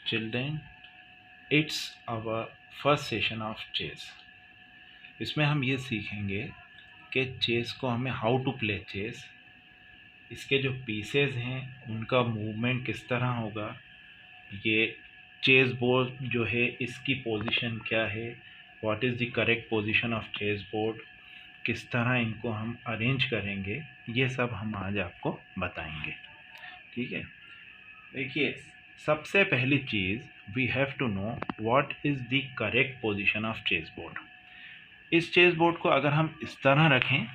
children, it's our first session of chess. इसमें हम ये सीखेंगे कि चेस को हमें हाउ टू प्ले चेस, इसके जो पीसेस हैं उनका मूवमेंट किस तरह होगा, ये चेस बोर्ड जो है इसकी पोजीशन क्या है, what is the correct position of chess board, किस तरह इनको हम अरेंज करेंगे, ये सब हम आज आपको बताएंगे। ठीक है, देखिए सबसे पहली चीज़ we have to know what is the correct position of chess board. इस चेस बोर्ड को अगर हम इस तरह रखें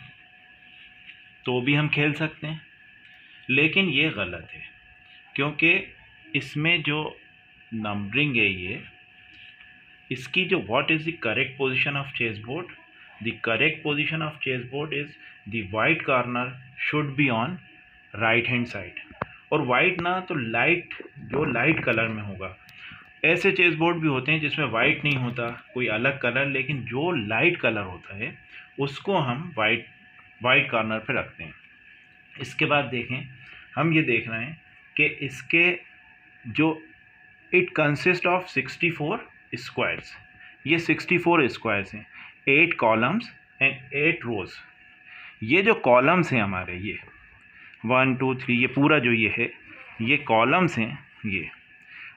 तो भी हम खेल सकते हैं, लेकिन ये गलत है क्योंकि इसमें जो नंबरिंग है ये इसकी जो what is the correct position of chess board, the correct position of chess board is the white corner should be on right hand side, और वाइट ना तो लाइट, जो लाइट कलर में होगा। ऐसे चेस बोर्ड भी होते हैं जिसमें वाइट नहीं होता, कोई अलग कलर, लेकिन जो लाइट कलर होता है उसको हम वाइट कॉर्नर पे रखते हैं। इसके बाद देखें, हम ये देख रहे हैं कि इसके जो इट कंसिस्ट ऑफ 64 स्क्वायर्स, ये 64 स्क्वायर्स हैं, 8 कॉलम्स एंड 8 रोज। ये जो कॉलम्स हैं हमारे, ये 1 2 3, ये पूरा जो ये है ये कॉलम्स हैं ये,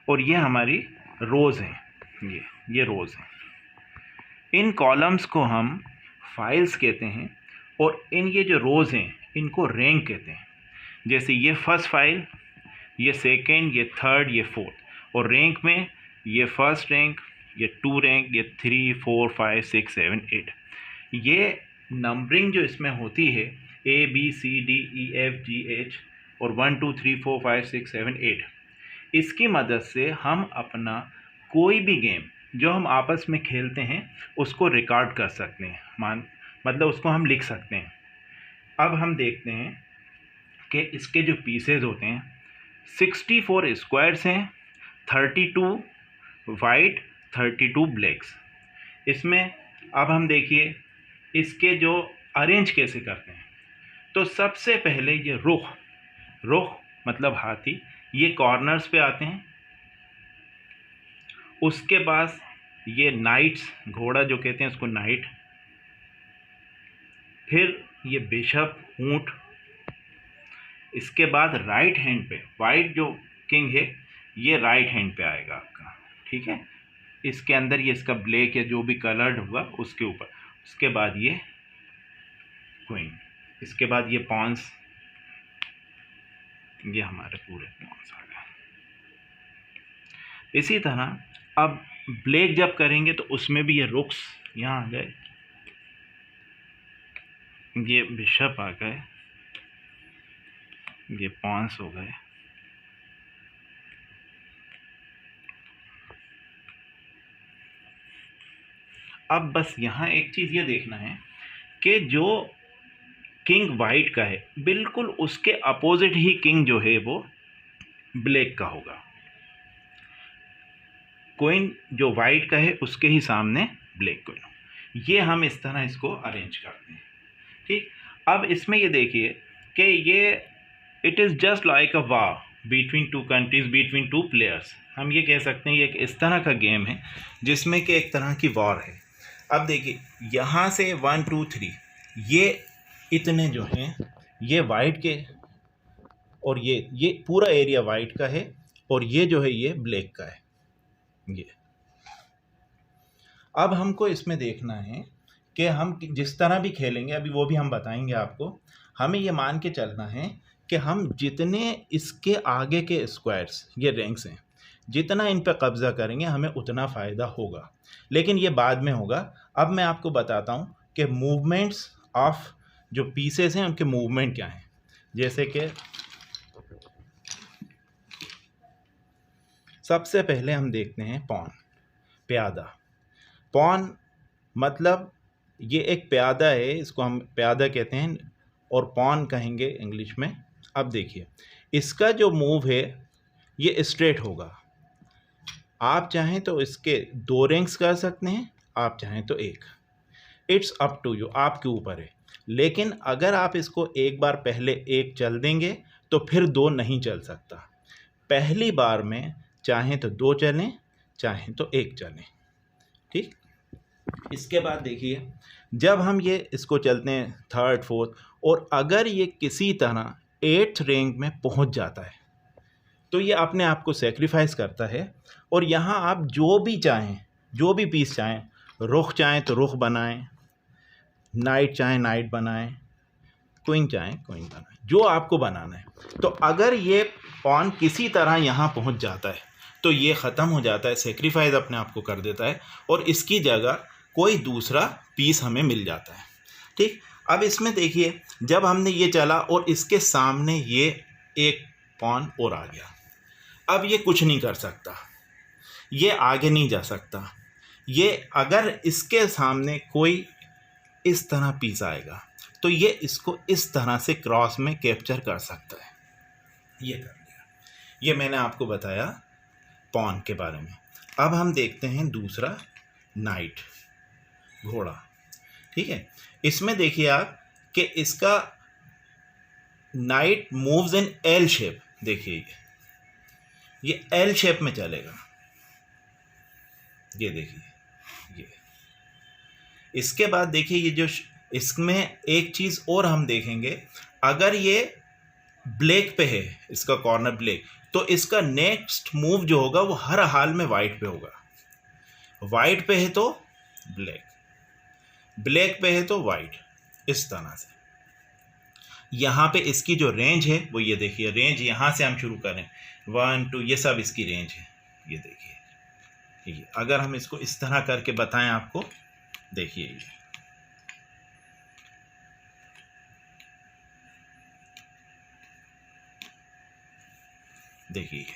और ये हमारी रोज़ हैं, ये रोज़ हैं। इन कॉलम्स को हम फाइल्स कहते हैं, और इन ये जो रोज़ हैं इनको रैंक कहते हैं। जैसे ये फर्स्ट फाइल, ये सेकंड, ये थर्ड, ये फोर्थ, और रैंक में ये फर्स्ट रैंक, ये 2 रैंक, ये 3 4 5 6 7 8। ये नंबरिंग जो इसमें होती है A B C D E F G H और 1 2 3 4 5 6 7 8, इसकी मदद से हम अपना कोई भी गेम जो हम आपस में खेलते हैं उसको रिकॉर्ड कर सकते हैं, मतलब उसको हम लिख सकते हैं। अब हम देखते हैं कि इसके जो पीसेस होते हैं 64 स्क्वायर्स हैं, 32 वाइट, 32 ब्लैक्स। इसमें अब हम देखिए इसके जो अरेंज कैसे करते हैं। तो सबसे पहले ये रुख मतलब हाथी, ये कॉर्नर्स पे आते हैं। उसके बाद ये नाइट्स, घोड़ा जो कहते हैं उसको नाइट, फिर ये बिशप, ऊंट। इसके बाद राइट हैंड पे वाइट जो किंग है ये राइट हैंड पे आएगा आपका, ठीक है। इसके अंदर ये इसका ब्लैक या जो भी कलर्ड होगा उसके ऊपर। उसके बाद ये क्वीन, इसके बाद ये पॉन्स, ये हमारे पूरे पॉन्स आ गए। इसी तरह अब ब्लैक जब करेंगे तो उसमें भी ये रुक्स यहाँ आ गए, ये बिशप आ गए, ये पॉन्स हो गए। अब बस यहाँ एक चीज़ ये देखना है कि जो किंग वाइट का है बिल्कुल उसके अपोजिट ही किंग जो है वो ब्लैक का होगा। क्वीन जो वाइट का है उसके ही सामने ब्लैक क्वीन। ये हम इस तरह इसको अरेंज करते हैं, ठीक। अब इसमें ये देखिए कि ये it is just like a war between 2 countries, between 2 players. हम ये कह सकते हैं ये एक इस तरह का गेम है जिसमें कि एक तरह की वॉर है। अब देखिए यहाँ से 1 2 3, ये इतने जो हैं ये वाइट के, और ये पूरा एरिया वाइट का है, और ये जो है ये ब्लैक का है। ये अब हमको इसमें देखना है कि हम जिस तरह भी खेलेंगे, अभी वो भी हम बताएंगे आपको। हमें ये मान के चलना है कि हम जितने इसके आगे के स्क्वायर्स, ये रैंक्स हैं, जितना इन पर कब्जा करेंगे हमें उतना फ़ायदा होगा, लेकिन ये बाद में होगा। अब मैं आपको बताता हूँ कि मूवमेंट्स ऑफ जो पीसेस हैं उनके मूवमेंट क्या हैं। जैसे कि सबसे पहले हम देखते हैं पॉन, प्यादा। पॉन मतलब ये एक प्यादा है, इसको हम प्यादा कहते हैं और पॉन कहेंगे इंग्लिश में। अब देखिए इसका जो मूव है ये स्ट्रेट होगा। आप चाहें तो इसके 2 रैंक्स कर सकते हैं, आप चाहें तो 1, इट्स अप टू यू, आपके ऊपर है। लेकिन अगर आप इसको एक बार पहले 1 चल देंगे तो फिर 2 नहीं चल सकता। पहली बार में चाहें तो 2 चलें, चाहें तो 1 चलें। ठीक, इसके बाद देखिए जब हम ये इसको चलते हैं थर्ड फोर्थ, और अगर ये किसी तरह 8th रैंक में पहुंच जाता है तो ये अपने आप को सेक्रीफाइस करता है, और यहाँ आप जो भी चाहें, जो भी पीस चाहें, रुख चाहें तो रुख बनाएं, नाइट चाहें नाइट बनाएं, क्वीन चाहें क्वीन बनाएं, जो आपको बनाना है। तो अगर ये पॉन किसी तरह यहाँ पहुँच जाता है तो ये ख़त्म हो जाता है, सेक्रीफाइस अपने आप को कर देता है, और इसकी जगह कोई दूसरा पीस हमें मिल जाता है। ठीक, अब इसमें देखिए जब हमने ये चला और इसके सामने ये एक पॉन और आ गया, अब ये कुछ नहीं कर सकता, ये आगे नहीं जा सकता। ये अगर इसके सामने कोई इस तरह पीस आएगा तो ये इसको इस तरह से क्रॉस में कैप्चर कर सकता है। ये कर लिया, ये मैंने आपको बताया पॉन के बारे में। अब हम देखते हैं दूसरा नाइट, घोड़ा। ठीक है, इसमें देखिए आप कि इसका night moves in L shape. देखिए ये एल शेप में चलेगा, ये देखिए ये। इसके बाद देखिए ये जो इसमें एक चीज़ और हम देखेंगे, अगर ये ब्लैक पे है, इसका कॉर्नर ब्लैक, तो इसका नेक्स्ट मूव जो होगा वो हर हाल में वाइट पे होगा। वाइट पे है तो ब्लैक, ब्लैक पे है तो वाइट, इस तरह से। यहाँ पे इसकी जो रेंज है वो ये देखिए, रेंज यहाँ से हम शुरू करें 1 2, ये सब इसकी रेंज है। ये देखिए, ये अगर हम इसको इस तरह करके बताएं आपको, देखिए देखिए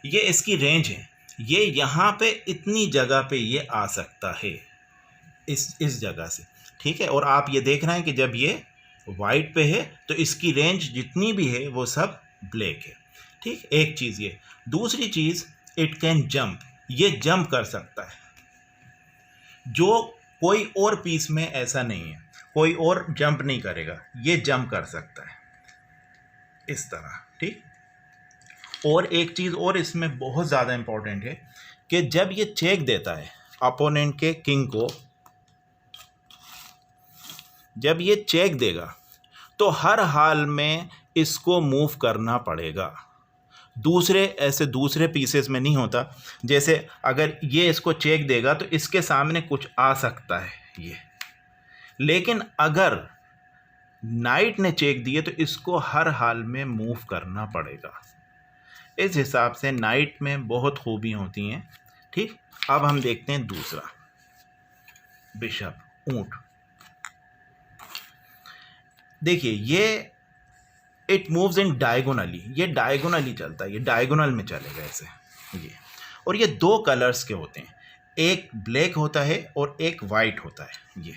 ये इसकी रेंज है। ये यहाँ पे इतनी जगह पे ये आ सकता है, इस जगह से। ठीक है, और आप ये देख रहे हैं कि जब ये वाइट पे है तो इसकी रेंज जितनी भी है वो सब ब्लैक है। ठीक, एक चीज़ ये। दूसरी चीज़, इट कैन जंप, ये जंप कर सकता है, जो कोई और पीस में ऐसा नहीं है। कोई और जंप नहीं करेगा, ये जंप कर सकता है इस तरह। ठीक, और एक चीज़ और इसमें बहुत ज़्यादा इम्पोर्टेंट है कि जब ये चेक देता है अपोनेंट के किंग को, जब ये चेक देगा तो हर हाल में इसको मूव करना पड़ेगा। दूसरे पीसेस में नहीं होता। जैसे अगर ये इसको चेक देगा तो इसके सामने कुछ आ सकता है ये, लेकिन अगर नाइट ने चेक दिए तो इसको हर हाल में मूव करना पड़ेगा। इस हिसाब से नाइट में बहुत खूबियाँ होती हैं। ठीक, अब हम देखते हैं दूसरा, बिशप, ऊंट। देखिए ये इट मूव्स इन डायगोनली, ये डायगोनली चलता है, ये डायगोनल में चलेगा ऐसे ये। और ये 2 कलर्स के होते हैं, एक ब्लैक होता है और एक वाइट होता है। ये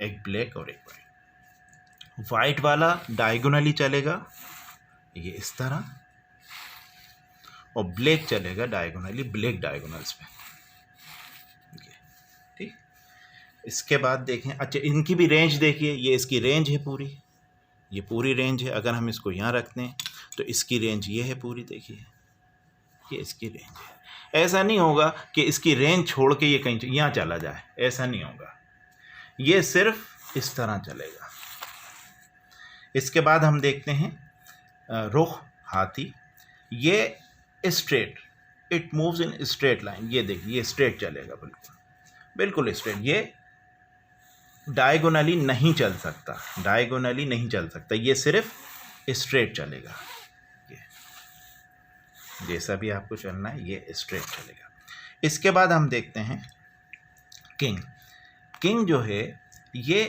एक ब्लैक और एक वाइट। वाइट वाला डायगोनली चलेगा ये इस तरह, और ब्लैक चलेगा डायगोनली, ब्लैक डायगोनल्स पे। ठीक, इसके बाद देखें, अच्छा इनकी भी रेंज देखिए, ये इसकी रेंज है पूरी, ये पूरी रेंज है। अगर हम इसको यहाँ रखते हैं तो इसकी रेंज ये है पूरी, देखिए ये इसकी रेंज है। ऐसा नहीं होगा कि इसकी रेंज छोड़ के ये कहीं यहाँ चला जाए, ऐसा नहीं होगा, ये सिर्फ इस तरह चलेगा। इसके बाद हम देखते हैं रुख, हाथी। ये straight, it moves in straight line. ये देखिए ये स्ट्रेट चलेगा, बिल्कुल बिल्कुल स्ट्रेट। ये डायगोनली नहीं चल सकता, डायगोनली नहीं चल सकता, ये सिर्फ स्ट्रेट चलेगा। ये जैसा भी आपको चलना है ये स्ट्रेट चलेगा। इसके बाद हम देखते हैं किंग। किंग जो है ये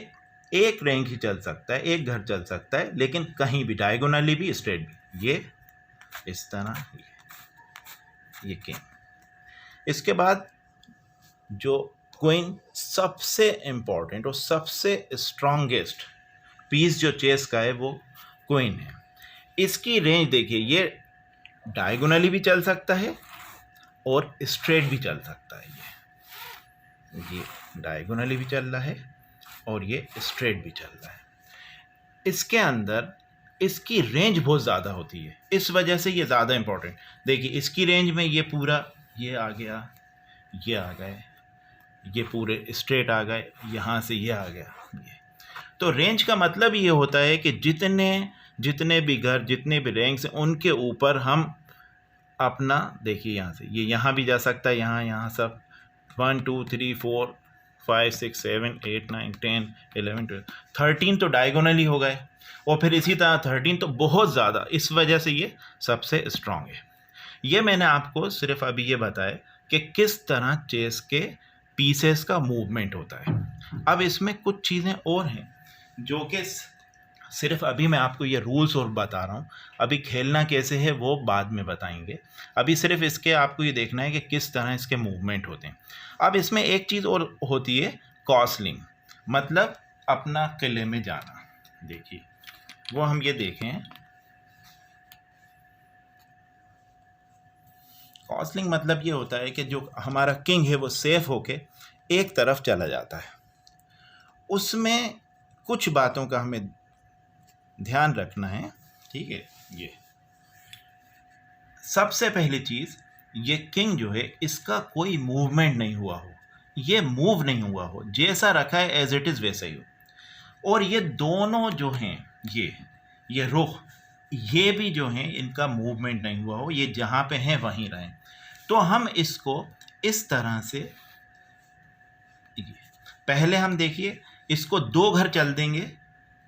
एक रैंक ही चल सकता है, एक घर चल सकता है, लेकिन कहीं भी डायगोनली भी स्ट्रेट भी। ये इस तरह, ये किंग। इसके बाद जो क्वीन, सबसे इम्पोर्टेंट और सबसे स्ट्रॉन्गेस्ट पीस जो चेस का है वो क्वीन है। इसकी रेंज देखिए, ये डायगोनली भी चल सकता है और स्ट्रेट भी चल सकता है। ये डायगोनली भी चल रहा है और ये स्ट्रेट भी चल रहा है। इसके अंदर इसकी रेंज बहुत ज़्यादा होती है, इस वजह से ये ज़्यादा इम्पोर्टेंट। देखिए इसकी रेंज में ये पूरा ये आ गया, ये आ गए, ये पूरे स्ट्रेट आ गए, यहाँ से ये आ गया ये। तो रेंज का मतलब ये होता है कि जितने भी घर, जितने भी रैंक्स हैं, उनके ऊपर हम अपना, देखिए यहाँ से ये यहाँ भी जा सकता है, यहाँ सब 1 2 3 4 5 6 7 8 9 10 11 12 13 तो डायगोनली हो गए, और फिर इसी तरह 13 तो बहुत ज़्यादा, इस वजह से ये सबसे स्ट्रांग है। ये मैंने आपको सिर्फ अभी ये बताया कि किस तरह चेस के पीसेस का मूवमेंट होता है। अब इसमें कुछ चीज़ें और हैं जो कि सिर्फ अभी मैं आपको ये रूल्स और बता रहा हूँ, अभी खेलना कैसे है वो बाद में बताएंगे। अभी सिर्फ इसके आपको ये देखना है कि किस तरह इसके मूवमेंट होते हैं। अब इसमें एक चीज़ और होती है, कॉस्लिंग, मतलब अपना किले में जाना। देखिए वो हम ये देखें, कॉस्लिंग मतलब ये होता है कि जो हमारा किंग है वो सेफ होके एक तरफ चला जाता है। उसमें कुछ बातों का हमें ध्यान रखना है, ठीक है। ये सबसे पहली चीज़, ये किंग जो है इसका कोई मूवमेंट नहीं हुआ हो, ये मूव नहीं हुआ हो, जैसा रखा है एज इट इज़ वैसा ही हो। और ये दोनों जो हैं, ये रुख, ये भी जो हैं इनका मूवमेंट नहीं हुआ हो, ये जहाँ पे हैं वहीं रहें। तो हम इसको इस तरह से, पहले हम देखिए इसको 2 घर चल देंगे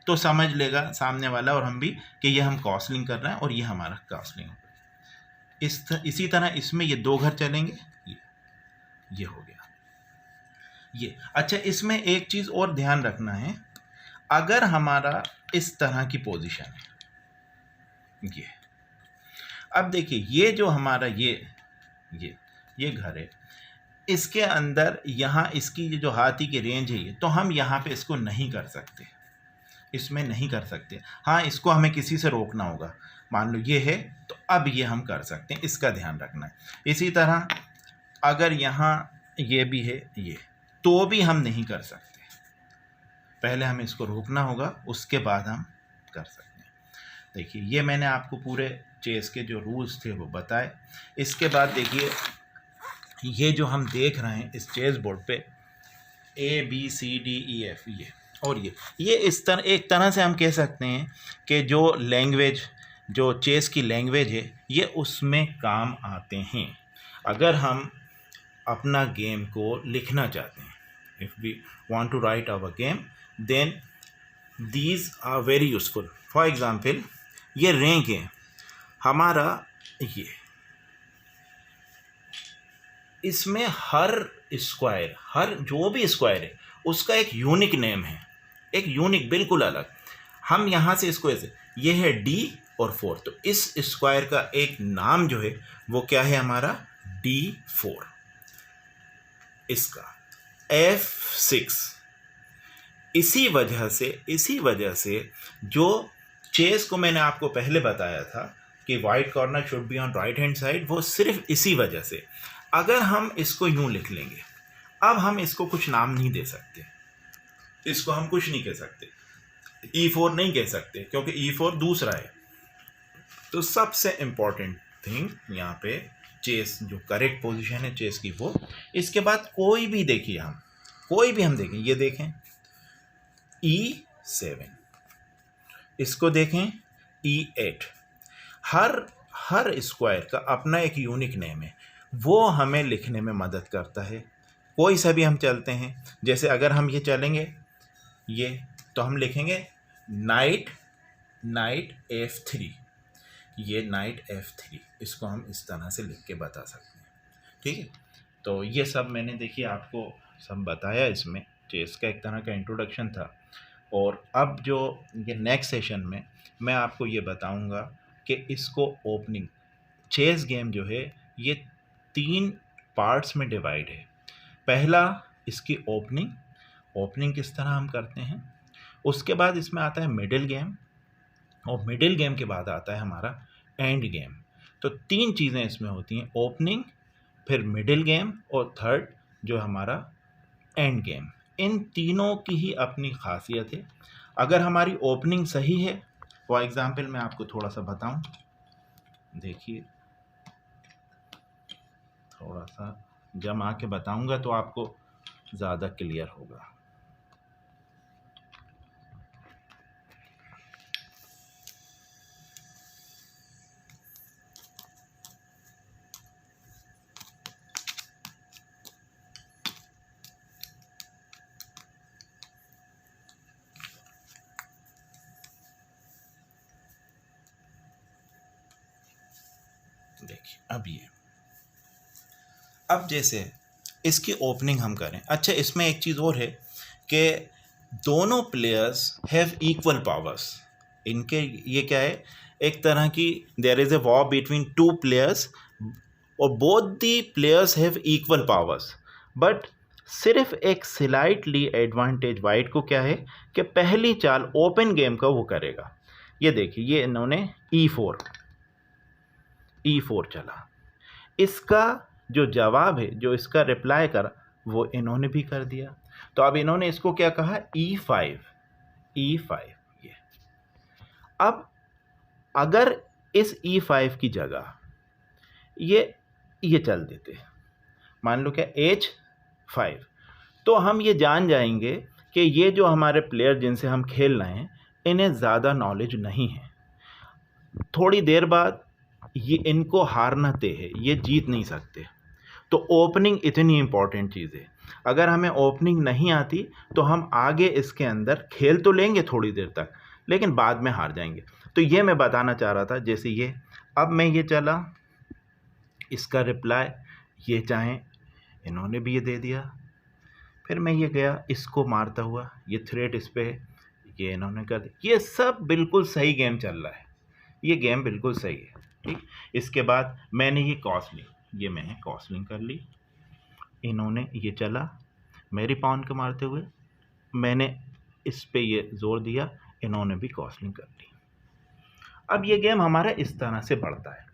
तो समझ लेगा सामने वाला और हम भी कि ये हम कॉस्लिंग कर रहे हैं और ये हमारा कॉस्लिंग होगा। इसी तरह इसमें ये 2 घर चलेंगे, ये हो गया ये। अच्छा, इसमें एक चीज़ और ध्यान रखना है, अगर हमारा इस तरह की पोजीशन है, ये अब देखिए ये जो हमारा ये घर है, इसके अंदर यहाँ इसकी जो हाथी की रेंज है ये, तो हम यहाँ पे इसको नहीं कर सकते, इसमें नहीं कर सकते। हाँ, इसको हमें किसी से रोकना होगा, मान लो ये है तो अब ये हम कर सकते हैं, इसका ध्यान रखना है। इसी तरह अगर यहाँ ये भी है ये, तो भी हम नहीं कर सकते, पहले हमें इसको रोकना होगा, उसके बाद हम कर सकते हैं। देखिए ये मैंने आपको पूरे चेस के जो रूल्स थे वो बताए। इसके बाद देखिए ये जो हम देख रहे हैं इस चेस बोर्ड पे ABCDEF, ये और ये इस तरह, एक तरह से हम कह सकते हैं कि जो लैंग्वेज, जो चेस की लैंग्वेज है, ये उसमें काम आते हैं अगर हम अपना गेम को लिखना चाहते हैं। If we want to write our game, then these are very useful. For example ये रैंक है हमारा, ये इसमें हर स्क्वायर, हर जो भी स्क्वायर है उसका एक यूनिक नेम है, एक यूनिक बिल्कुल अलग। हम यहाँ से इसको ऐसे, ये है D और 4, तो इस स्क्वायर का एक नाम जो है वो क्या है हमारा D4, इसका F6। इसी वजह से जो चेस को मैंने आपको पहले बताया था कि white corner should be on right hand side, वो सिर्फ इसी वजह से। अगर हम इसको यूं लिख लेंगे, अब हम इसको कुछ नाम नहीं दे सकते, इसको हम कुछ नहीं कह सकते, E4 नहीं कह सकते क्योंकि E4 दूसरा है। तो सबसे इम्पॉर्टेंट थिंग यहाँ पे चेस जो करेक्ट पोजीशन है चेस की वो, इसके बाद कोई भी देखिए हम, कोई भी हम देखें, ये देखें E7, इसको देखें E8, हर स्क्वायर का अपना एक यूनिक नेम है, वो हमें लिखने में मदद करता है। कोई सा भी हम चलते हैं, जैसे अगर हम ये चलेंगे ये, तो हम लिखेंगे नाइट F3, ये नाइट F3, इसको हम इस तरह से लिख के बता सकते हैं, ठीक है। तो ये सब मैंने देखिए आपको सब बताया, इसमें चेस का एक तरह का इंट्रोडक्शन था। और अब जो ये नेक्स्ट सेशन में मैं आपको ये बताऊंगा कि इसको ओपनिंग, चेस गेम जो है ये 3 पार्ट्स में डिवाइड है। पहला इसकी ओपनिंग किस तरह हम करते हैं, उसके बाद इसमें आता है मिडिल गेम, और मिडिल गेम के बाद आता है हमारा एंड गेम। तो 3 चीज़ें इसमें होती हैं, ओपनिंग, फिर मिडिल गेम और थर्ड जो हमारा एंड गेम। इन तीनों की ही अपनी खासियत है। अगर हमारी ओपनिंग सही है फॉर एग्जाम्पल मैं आपको थोड़ा सा बताऊं, देखिए थोड़ा सा जमा के बताऊंगा तो आपको ज़्यादा क्लियर होगा। देखिए अब जैसे इसकी ओपनिंग हम करें। अच्छा, इसमें एक चीज़ और है कि दोनों प्लेयर्स हैव इक्वल पावर्स। इनके ये क्या है, एक तरह की there is a war between two players और both the players have equal powers, but सिर्फ एक स्लाइटली एडवांटेज वाइट को क्या है कि पहली चाल ओपन गेम का वो करेगा। ये देखिए, ये इन्होंने E4 चला, इसका जो जवाब है, जो इसका रिप्लाई करा, वो इन्होंने भी कर दिया। तो अब इन्होंने इसको क्या कहा, E5 ये। अब अगर इस E5 की जगह ये चल देते, मान लो क्या H5, तो हम ये जान जाएंगे कि ये जो हमारे प्लेयर जिनसे हम खेल रहे हैं इन्हें ज़्यादा नॉलेज नहीं है। थोड़ी देर बाद ये इनको हारना तय है, ये जीत नहीं सकते। तो ओपनिंग इतनी इम्पॉर्टेंट चीज़ है। अगर हमें ओपनिंग नहीं आती तो हम आगे इसके अंदर खेल तो लेंगे थोड़ी देर तक, लेकिन बाद में हार जाएंगे। तो ये मैं बताना चाह रहा था। जैसे ये, अब मैं ये चला, इसका रिप्लाई ये चाहें इन्होंने भी ये दे दिया, फिर मैं ये गया इसको मारता हुआ, ये थ्रेट इस पर है, ये इन्होंने कर दिया। ये सब बिल्कुल सही गेम चल रहा है, ये गेम बिल्कुल सही है, ठीक। इसके बाद मैंने ये मैंने कॉस्लिंग कर ली, इन्होंने ये चला मेरी पाउन के मारते हुए, मैंने इस पे ये जोर दिया, इन्होंने भी कॉस्लिंग कर ली। अब ये गेम हमारा इस तरह से बढ़ता है।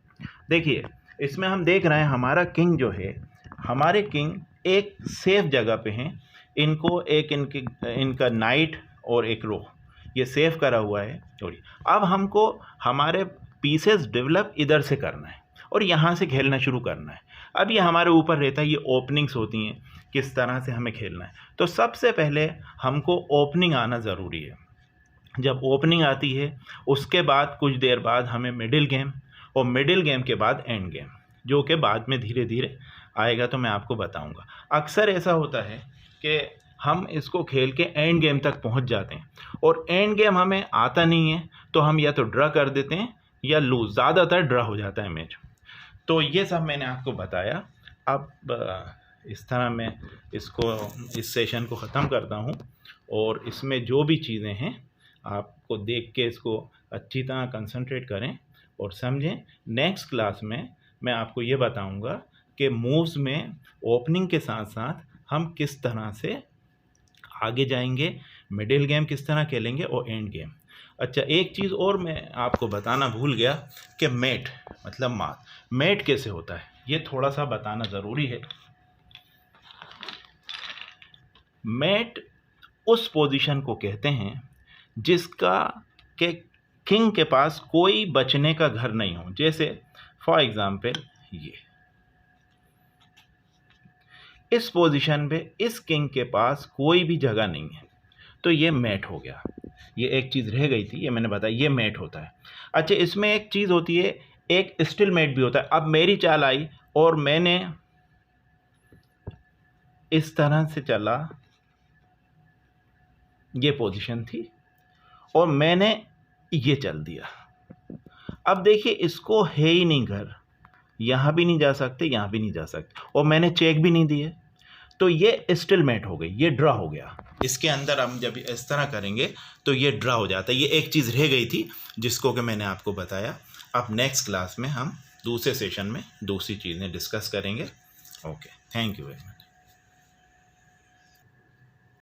देखिए इसमें हम देख रहे हैं हमारा किंग जो है, हमारे किंग एक सेफ जगह पे हैं। इनको एक इनका नाइट और एक रो ये सेव करा हुआ है। अब हमको हमारे पीसेस डेवलप इधर से करना है और यहाँ से खेलना शुरू करना है। अब ये हमारे ऊपर रहता है, ये ओपनिंग्स होती हैं किस तरह से हमें खेलना है। तो सबसे पहले हमको ओपनिंग आना ज़रूरी है। जब ओपनिंग आती है उसके बाद कुछ देर बाद हमें मिडिल गेम, और मिडिल गेम के बाद एंड गेम, जो कि बाद में धीरे धीरे आएगा तो मैं आपको बताऊंगा। अक्सर ऐसा होता है कि हम इसको खेल के एंड गेम तक पहुंच जाते हैं और एंड गेम हमें आता नहीं है तो हम या तो ड्रा कर देते हैं या लूज़, ज़्यादातर ड्रा हो जाता है मैच। तो ये सब मैंने आपको बताया। अब इस तरह मैं इस सेशन को ख़त्म करता हूँ और इसमें जो भी चीज़ें हैं आपको देख के इसको अच्छी तरह कंसंट्रेट करें और समझें। नेक्स्ट क्लास में मैं आपको ये बताऊंगा कि मूव्स में ओपनिंग के साथ साथ हम किस तरह से आगे जाएंगे, मिडिल गेम किस तरह खेलेंगे और एंड गेम। अच्छा, एक चीज़ और मैं आपको बताना भूल गया कि मेट मतलब मात, मेट कैसे होता है ये थोड़ा सा बताना ज़रूरी है। मेट उस पोजीशन को कहते हैं जिसका के किंग के पास कोई बचने का घर नहीं हो। जैसे फॉर एग्जाम्पल ये इस पोजीशन पे इस किंग के पास कोई भी जगह नहीं है, तो ये मैट हो गया। ये एक चीज़ रह गई थी, ये मैंने बताया, ये मैट होता है। अच्छा, इसमें एक चीज़ होती है, एक स्टिल मैट भी होता है। अब मेरी चाल आई और मैंने इस तरह से चला, ये पोजीशन थी और मैंने ये चल दिया। अब देखिए इसको है ही नहीं घर, यहाँ भी नहीं जा सकते, यहाँ भी नहीं जा सकते, और मैंने चेक भी नहीं दिए, तो ये स्टिल मैट हो गई, ये ड्रा हो गया। इसके अंदर हम जब इस तरह करेंगे तो ये ड्रा हो जाता है। ये एक चीज़ रह गई थी जिसको कि मैंने आपको बताया। अब नेक्स्ट क्लास में हम दूसरे सेशन में दूसरी चीज़ें डिस्कस करेंगे। Okay, thank you very much.